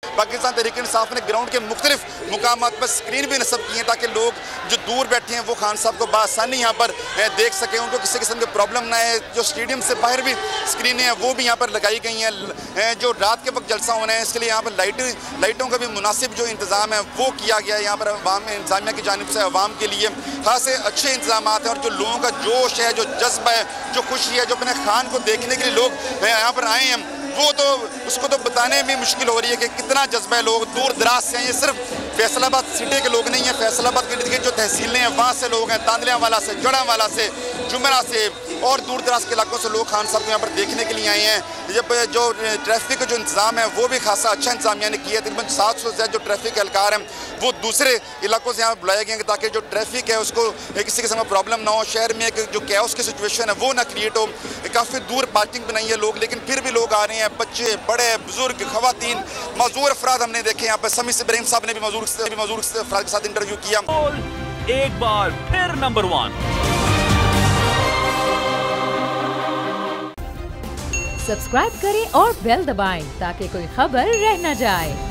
पाकिस्तान तहरीक इंसाफ ने ग्राउंड के मुख्तलिफ मुकामात पर स्क्रीन भी नस्ब की हैं ताकि लोग जो दूर बैठे हैं वो खान साहब को बासानी यहाँ पर देख सकें, उनको किसी किस्म की प्रॉब्लम ना है। जो स्टेडियम से बाहर भी स्क्रीनें हैं वो भी यहाँ पर लगाई गई हैं। जो रात के वक्त जलसा होना है इसके लिए यहाँ पर लाइटों का भी मुनासिब जो इंतज़ाम है वो किया गया है। यहाँ पर अवाम इंतजामिया की जानिब से अवाम के लिए खास अच्छे इंतजाम हैं और जो लोगों का जोश है, जो जज्बा है, जो खुशी है, जो अपने खान को देखने के लिए लोग यहाँ पर आए हैं, वो तो उसको तो बताने में मुश्किल हो रही है कि कितना जज्बा है। लोग दूर दराज से हैं, ये सिर्फ फैसलाबाद सिटी के लोग नहीं हैं, फैसलाबाद के इर्द गिर्द जो तहसीलें हैं वहाँ से लोग हैं, तांदलियावाला से, जड़ावाला से, जुमेरा से और दूर दराज के इलाकों से लोग खान साहब को यहाँ पर देखने के लिए आए हैं। जब जो ट्रैफिक का जो इंतजाम है वो भी खासा अच्छा इंतजामिया ने किया है। तकरीबन 700 से ज़्यादा जो ट्रैफिक एहलकार हैं वो दूसरे इलाकों से यहाँ पर बुलाए गए हैं ताकि जो ट्रैफिक है उसको किसी किस्म का प्रॉब्लम ना हो, शहर में एक जो कैओस की सिचुएशन है वो ना क्रिएट हो। काफ़ी दूर पार्किंग बनाई है लोग, लेकिन फिर भी लोग आ रहे हैं, बच्चे, बड़े, बुजुर्ग, खवातीन, मजदूर अफराद हमने देखे यहाँ पर। समी इब्राहिम साहब ने भी मजदूर अफराद के साथ इंटरव्यू किया। एक बार फिर नंबर 1 सब्सक्राइब करें और बेल दबाएं ताकि कोई खबर रह न जाए।